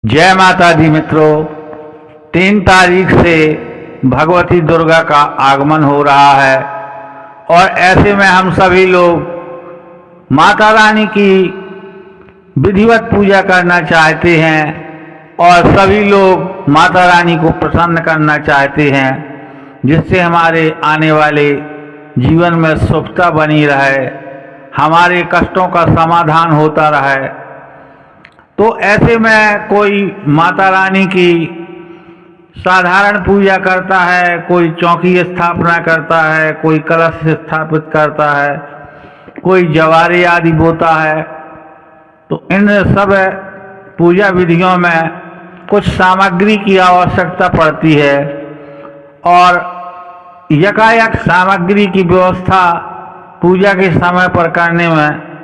जय माता दी मित्रों। 3 तारीख से भगवती दुर्गा का आगमन हो रहा है और ऐसे में हम सभी लोग माता रानी की विधिवत पूजा करना चाहते हैं और सभी लोग माता रानी को प्रसन्न करना चाहते हैं, जिससे हमारे आने वाले जीवन में सुखता बनी रहे, हमारे कष्टों का समाधान होता रहे। तो ऐसे में कोई माता रानी की साधारण पूजा करता है, कोई चौकी स्थापना करता है, कोई कलश स्थापित करता है, कोई जवारे आदि बोता है। तो इन सब पूजा विधियों में कुछ सामग्री की आवश्यकता पड़ती है और यकायक सामग्री की व्यवस्था पूजा के समय पर करने में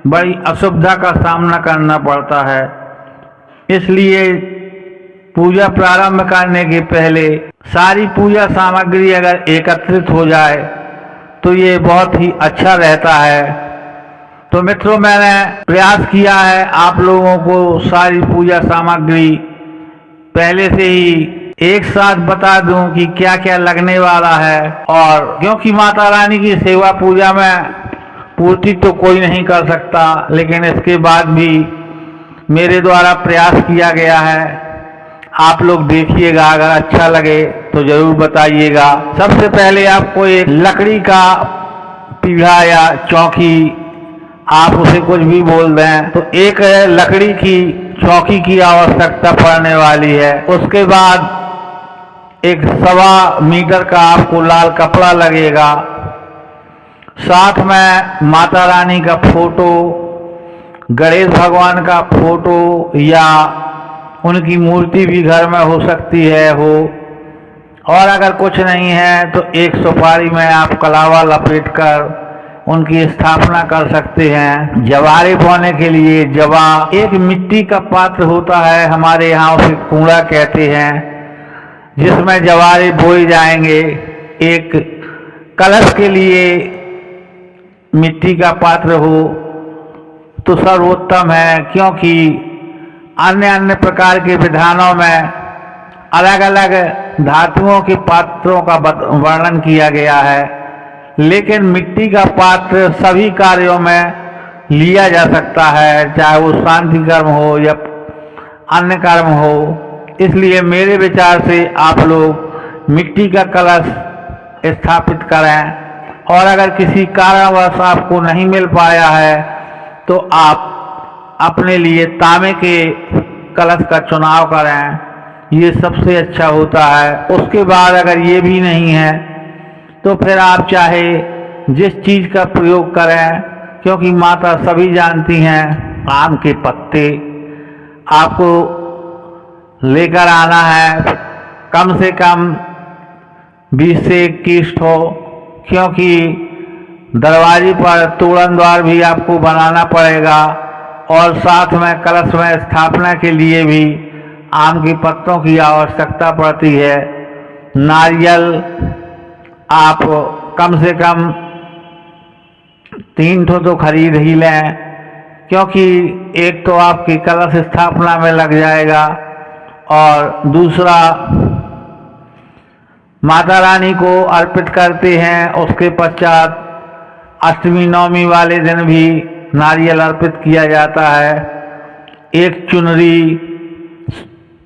बड़ी असुविधा का सामना करना पड़ता है। इसलिए पूजा प्रारंभ करने के पहले सारी पूजा सामग्री अगर एकत्रित हो जाए तो ये बहुत ही अच्छा रहता है। तो मित्रों, मैंने प्रयास किया है आप लोगों को सारी पूजा सामग्री पहले से ही एक साथ बता दूं कि क्या क्या लगने वाला है। और क्योंकि माता रानी की सेवा पूजा में पूर्ति तो कोई नहीं कर सकता, लेकिन इसके बाद भी मेरे द्वारा प्रयास किया गया है। आप लोग देखिएगा, अगर अच्छा लगे तो जरूर बताइएगा। सबसे पहले आपको एक लकड़ी का पीढ़ा या चौकी, आप उसे कुछ भी बोल दें, तो एक लकड़ी की चौकी की आवश्यकता पड़ने वाली है। उसके बाद एक 1.25 मीटर का आपको लाल कपड़ा लगेगा। साथ में माता रानी का फोटो, गणेश भगवान का फोटो या उनकी मूर्ति भी घर में हो सकती है और अगर कुछ नहीं है तो एक सुपारी में आप कलावा लपेटकर उनकी स्थापना कर सकते हैं। जवारे बोने के लिए जवा एक मिट्टी का पात्र होता है, हमारे यहाँ उसे कूड़ा कहते हैं, जिसमें जवारे बोए जाएंगे। एक कलश के लिए मिट्टी का पात्र हो तो सर्वोत्तम है, क्योंकि अन्य अन्य प्रकार के विधानों में अलग अलग धातुओं के पात्रों का वर्णन किया गया है, लेकिन मिट्टी का पात्र सभी कार्यों में लिया जा सकता है, चाहे वो शांति कर्म हो या अन्य कर्म हो। इसलिए मेरे विचार से आप लोग मिट्टी का कलश स्थापित करें और अगर किसी कारणवश आपको नहीं मिल पाया है तो आप अपने लिए तांबे के कलश का चुनाव करें, ये सबसे अच्छा होता है। उसके बाद अगर ये भी नहीं है तो फिर आप चाहे जिस चीज़ का प्रयोग करें, क्योंकि माता सभी जानती हैं, आम के पत्ते आपको लेकर आना है, कम से कम 20 से 21 ठो, क्योंकि दरवाजे पर तोरण द्वार भी आपको बनाना पड़ेगा और साथ में कलश में स्थापना के लिए भी आम के पत्तों की आवश्यकता पड़ती है। नारियल आप कम से कम 3 ठो तो खरीद ही लें, क्योंकि एक तो आपकी कलश स्थापना में लग जाएगा और दूसरा माता रानी को अर्पित करते हैं। उसके पश्चात अष्टमी नवमी वाले दिन भी नारियल अर्पित किया जाता है। एक चुनरी,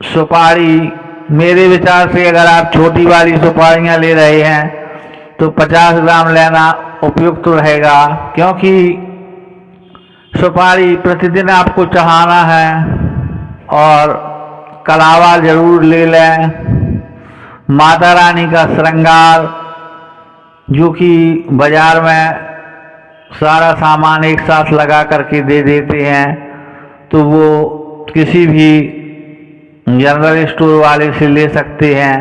सुपारी, मेरे विचार से अगर आप छोटी वाली सुपारियां ले रहे हैं तो 50 ग्राम लेना उपयुक्त रहेगा, क्योंकि सुपारी प्रतिदिन आपको चढ़ाना है। और कलावा जरूर ले लें। माता रानी का श्रृंगार, जो कि बाजार में सारा सामान एक साथ लगा करके दे देते हैं, तो वो किसी भी जनरल स्टोर वाले से ले सकते हैं।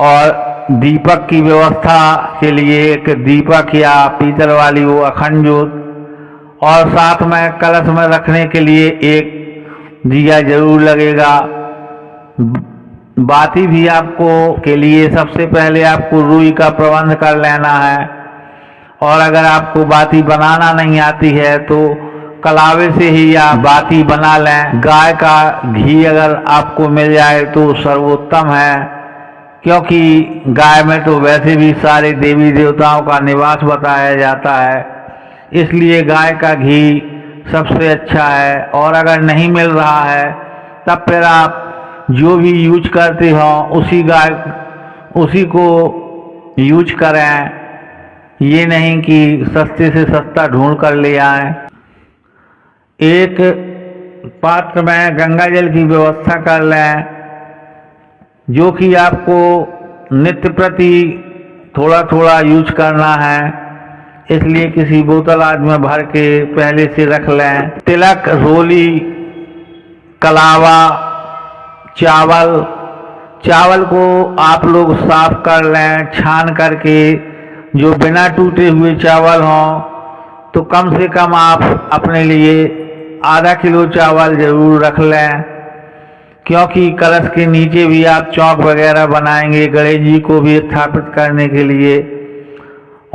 और दीपक की व्यवस्था के लिए एक दीपक या पीतल वाली वो अखंड ज्योत, और साथ में कलश में रखने के लिए एक दिया जरूर लगेगा। बाती भी आपको के लिए सबसे पहले आपको रुई का प्रबंध कर लेना है, और अगर आपको बाती बनाना नहीं आती है तो कलावे से ही आप बाती बना लें। गाय का घी अगर आपको मिल जाए तो सर्वोत्तम है, क्योंकि गाय में तो वैसे भी सारे देवी देवताओं का निवास बताया जाता है, इसलिए गाय का घी सबसे अच्छा है। और अगर नहीं मिल रहा है तब फिर आप जो भी यूज करते हो उसी को यूज करें, ये नहीं कि सस्ते से सस्ता ढूंढ कर ले आएं। एक पात्र में गंगा जल की व्यवस्था कर लें, जो कि आपको नित्य प्रति थोड़ा थोड़ा यूज करना है, इसलिए किसी बोतल आदि में भर के पहले से रख लें। तिलक, रोली, कलावा, चावल को आप लोग साफ कर लें, छान करके, जो बिना टूटे हुए चावल हों तो कम से कम आप अपने लिए आधा किलो चावल जरूर रख लें, क्योंकि कलश के नीचे भी आप चौक वगैरह बनाएंगे गणेश जी को भी स्थापित करने के लिए,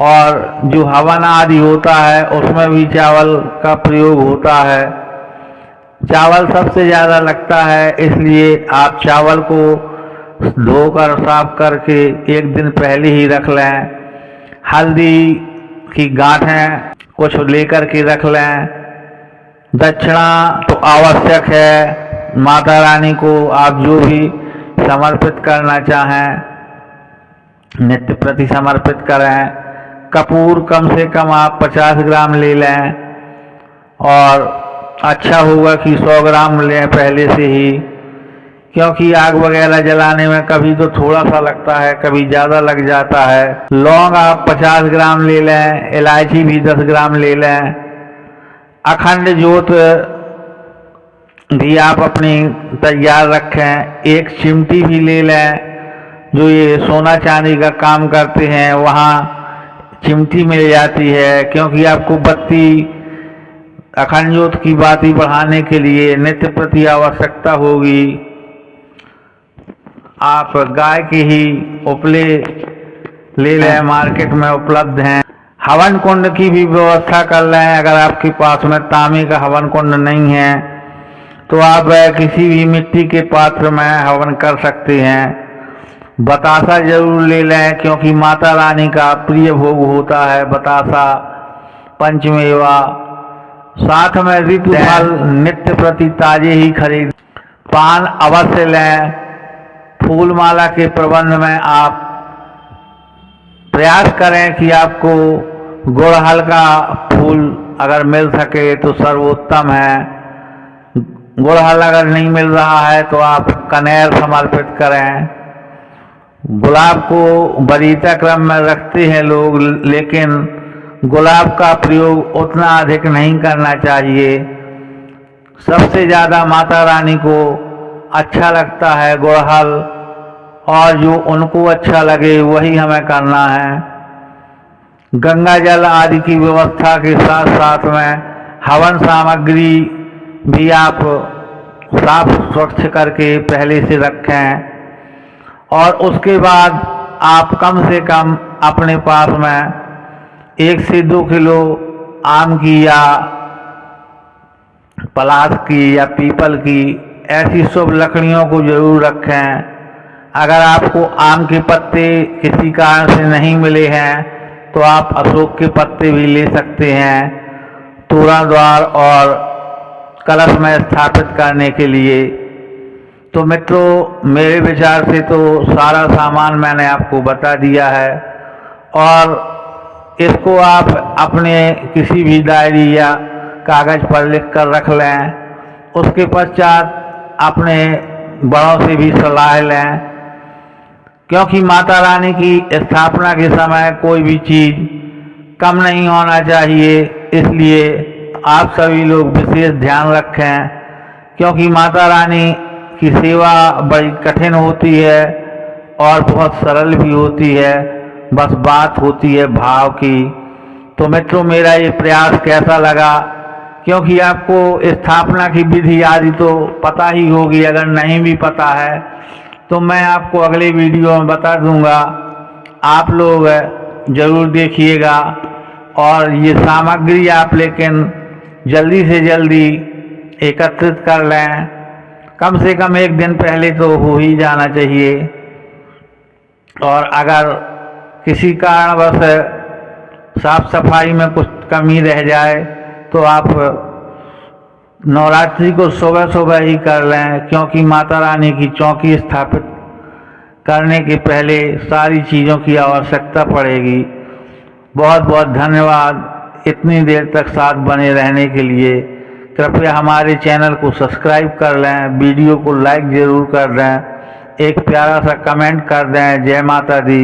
और जो हवन आदि होता है उसमें भी चावल का प्रयोग होता है। चावल सबसे ज़्यादा लगता है, इसलिए आप चावल को धोकर साफ करके एक दिन पहले ही रख लें। हल्दी की गांठें कुछ लेकर के रख लें। दक्षिणा तो आवश्यक है, माता रानी को आप जो भी समर्पित करना चाहें नित्य प्रति समर्पित करें। कपूर कम से कम आप 50 ग्राम ले लें, और अच्छा होगा कि 100 ग्राम लें पहले से ही, क्योंकि आग वगैरह जलाने में कभी तो थोड़ा सा लगता है, कभी ज़्यादा लग जाता है। लौंग आप 50 ग्राम ले लें, इलायची भी 10 ग्राम ले लें। अखंड जोत भी आप अपनी तैयार रखें। एक चिमटी भी ले लें, जो ये सोना चांदी का काम करते हैं वहाँ चिमटी मिल जाती है, क्योंकि आपको बत्ती अखंड ज्योत की बाती बढ़ाने के लिए नित्य प्रति आवश्यकता होगी। आप गाय की ही उपले ले लें, मार्केट में उपलब्ध हैं। हवन कुंड की भी व्यवस्था कर लें। अगर आपके पास में तांबे का हवन कुंड नहीं है तो आप किसी भी मिट्टी के पात्र में हवन कर सकते हैं। बतासा जरूर ले लें, क्योंकि माता रानी का प्रिय भोग होता है बतासा, पंचमेवा। साथ में ऋतु फल नित्य प्रति ताजे ही खरीद। पान अवश्य लें। फूल माला के प्रबंध में आप प्रयास करें कि आपको गुड़हल का फूल अगर मिल सके तो सर्वोत्तम है। गुड़हल अगर नहीं मिल रहा है तो आप कनेर समर्पित करें। गुलाब को वरीयता क्रम में रखते हैं लोग, लेकिन गुलाब का प्रयोग उतना अधिक नहीं करना चाहिए। सबसे ज़्यादा माता रानी को अच्छा लगता है गुड़हल, और जो उनको अच्छा लगे वही हमें करना है। गंगा जल आदि की व्यवस्था के साथ साथ में हवन सामग्री भी आप साफ स्वच्छ करके पहले से रखें, और उसके बाद आप कम से कम अपने पास में 1 से 2 किलो आम की या पलाश की या पीपल की ऐसी शुभ लकड़ियों को जरूर रखें। अगर आपको आम के पत्ते किसी कारण से नहीं मिले हैं तो आप अशोक के पत्ते भी ले सकते हैं तोरण द्वार और कलश में स्थापित करने के लिए। तो मित्रों, मेरे विचार से तो सारा सामान मैंने आपको बता दिया है, और इसको आप अपने किसी भी डायरी या कागज़ पर लिख कर रख लें। उसके पश्चात अपने बड़ों से भी सलाह लें, क्योंकि माता रानी की स्थापना के समय कोई भी चीज़ कम नहीं होना चाहिए। इसलिए आप सभी लोग विशेष ध्यान रखें, क्योंकि माता रानी की सेवा बड़ी कठिन होती है और बहुत सरल भी होती है, बस बात होती है भाव की। तो मित्रों, मेरा ये प्रयास कैसा लगा, क्योंकि आपको स्थापना की विधि आदि तो पता ही होगी, अगर नहीं भी पता है तो मैं आपको अगले वीडियो में बता दूंगा। आप लोग जरूर देखिएगा, और ये सामग्री आप लेकिन जल्दी से जल्दी एकत्रित कर लें। कम से कम एक दिन पहले तो हो ही जाना चाहिए। और अगर किसी कारणवश साफ सफाई में कुछ कमी रह जाए तो आप नवरात्रि को सुबह सुबह ही कर लें, क्योंकि माता रानी की चौकी स्थापित करने के पहले सारी चीज़ों की आवश्यकता पड़ेगी। बहुत बहुत धन्यवाद इतनी देर तक साथ बने रहने के लिए। कृपया हमारे चैनल को सब्सक्राइब कर लें, वीडियो को लाइक ज़रूर कर दें, एक प्यारा सा कमेंट कर दें। जय माता दी।